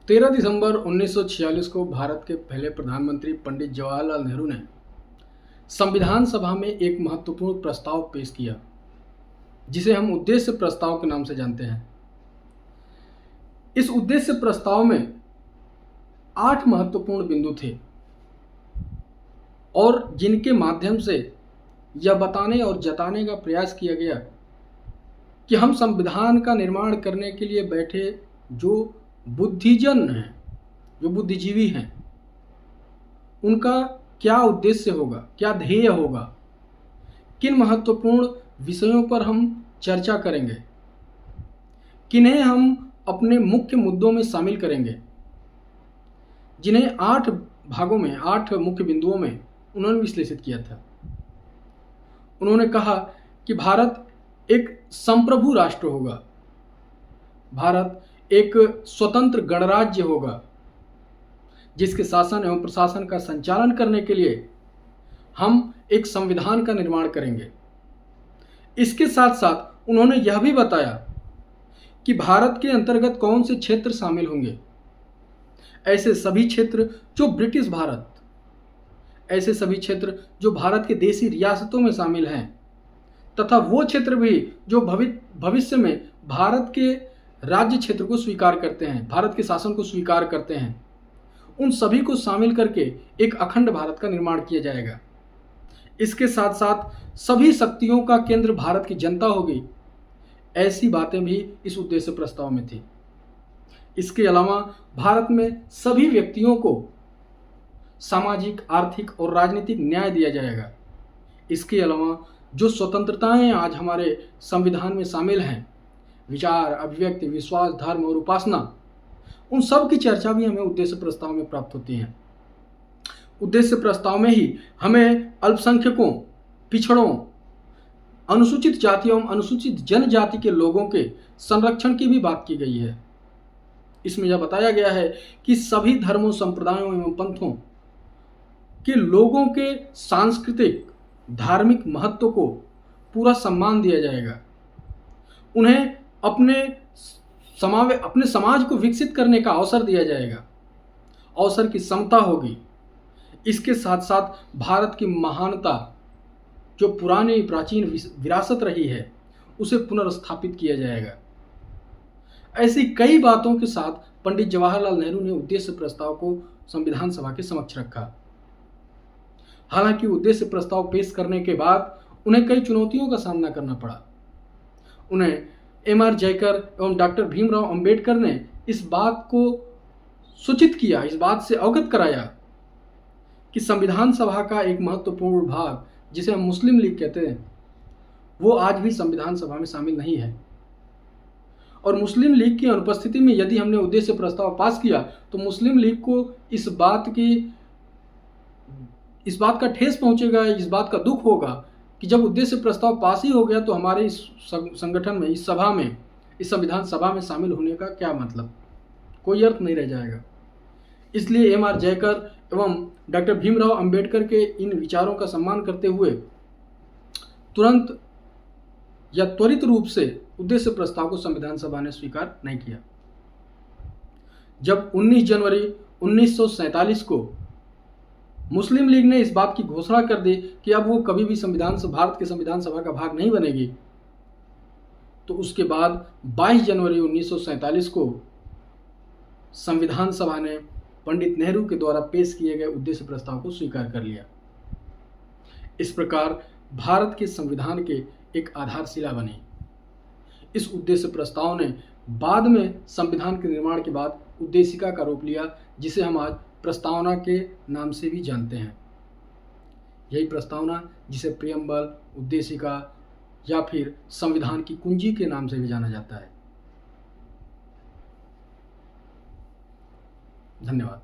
13 दिसंबर 1946 को भारत के पहले प्रधानमंत्री पंडित जवाहरलाल नेहरू ने संविधान सभा में एक महत्वपूर्ण प्रस्ताव पेश किया, जिसे हम उद्देश्य प्रस्ताव के नाम से जानते हैं। इस उद्देश्य प्रस्ताव में 8 महत्वपूर्ण बिंदु थे और जिनके माध्यम से यह बताने और जताने का प्रयास किया गया कि हम संविधान का निर्माण करने के लिए बैठे जो बुद्धिजन हैं, जो बुद्धिजीवी हैं, उनका क्या उद्देश्य होगा, क्या ध्येय होगा, किन महत्वपूर्ण विषयों पर हम चर्चा करेंगे, किन्हें हम अपने मुख्य मुद्दों में शामिल करेंगे, जिन्हें 8 भागों में, 8 मुख्य बिंदुओं में उन्होंने विश्लेषित किया था। उन्होंने कहा कि भारत एक संप्रभु राष्ट्र होगा, भारत एक स्वतंत्र गणराज्य होगा, जिसके शासन एवं प्रशासन का संचालन करने के लिए हम एक संविधान का निर्माण करेंगे। इसके साथ साथ उन्होंने यह भी बताया कि भारत के अंतर्गत कौन से क्षेत्र शामिल होंगे। ऐसे सभी क्षेत्र जो ब्रिटिश भारत, ऐसे सभी क्षेत्र जो भारत के देशी रियासतों में शामिल हैं, तथा वो क्षेत्र भी जो भविष्य में भारत के राज्य क्षेत्र को स्वीकार करते हैं, भारत के शासन को स्वीकार करते हैं, उन सभी को शामिल करके एक अखंड भारत का निर्माण किया जाएगा। इसके साथ साथ सभी शक्तियों का केंद्र भारत की जनता होगी, ऐसी बातें भी इस उद्देश्य प्रस्ताव में थी। इसके अलावा भारत में सभी व्यक्तियों को सामाजिक, आर्थिक और राजनीतिक न्याय दिया जाएगा। इसके अलावा जो स्वतंत्रताएं आज हमारे संविधान में शामिल हैं, विचार, अभिव्यक्ति, विश्वास, धर्म और उपासना, उन सब की चर्चा भी हमें उद्देश्य प्रस्ताव में प्राप्त होती है। उद्देश्य प्रस्ताव में ही हमें अल्पसंख्यकों, पिछड़ों, अनुसूचित जातियों एवं अनुसूचित जनजाति के लोगों के संरक्षण की भी बात की गई है। इसमें यह बताया गया है कि सभी धर्मों, संप्रदायों एवं पंथों के लोगों के सांस्कृतिक, धार्मिक महत्व को पूरा सम्मान दिया जाएगा। उन्हें अपने समाज को विकसित करने का अवसर दिया जाएगा, अवसर की समता होगी। इसके साथ साथ भारत की महानता, जो पुरानी प्राचीन विरासत रही है, उसे पुनर्स्थापित किया जाएगा। ऐसी कई बातों के साथ पंडित जवाहरलाल नेहरू ने उद्देश्य प्रस्ताव को संविधान सभा के समक्ष रखा। हालांकि उद्देश्य प्रस्ताव पेश करने के बाद उन्हें कई चुनौतियों का सामना करना पड़ा। उन्हें M.R. जयकर एवं डॉक्टर भीमराव अंबेडकर ने इस बात को सूचित किया, इस बात से अवगत कराया कि संविधान सभा का एक महत्वपूर्ण भाग, जिसे हम मुस्लिम लीग कहते हैं, वो आज भी संविधान सभा में शामिल नहीं है। और मुस्लिम लीग की अनुपस्थिति में यदि हमने उद्देश्य प्रस्ताव पास किया तो मुस्लिम लीग को इस बात का ठेस पहुंचेगा, इस बात का दुख होगा कि जब उद्देश्य प्रस्ताव पास ही हो गया तो हमारे इस संगठन में, इस सभा में, इस संविधान सभा में शामिल होने का क्या मतलब, कोई अर्थ नहीं रह जाएगा। इसलिए M.R. जयकर एवं डॉक्टर भीमराव अंबेडकर के इन विचारों का सम्मान करते हुए तुरंत या त्वरित रूप से उद्देश्य प्रस्ताव को संविधान सभा ने स्वीकार नहीं किया। जब 19 जनवरी 1947 को मुस्लिम लीग ने इस बात की घोषणा कर दी कि अब वो कभी भी भारत के संविधान सभा का भाग नहीं बनेगी, तो उसके बाद 22 जनवरी 1947 को संविधान सभा ने पंडित नेहरू के द्वारा पेश किए गए उद्देश्य प्रस्ताव को स्वीकार कर लिया। इस प्रकार भारत के संविधान के एक आधारशिला बनी। इस उद्देश्य प्रस्ताव ने बाद में संविधान के निर्माण के बाद उद्देशिका का रूप लिया, जिसे हम आज प्रस्तावना के नाम से भी जानते हैं। यही प्रस्तावना, जिसे प्रियम्बल, उद्देशिका या फिर संविधान की कुंजी के नाम से भी जाना जाता है। धन्यवाद।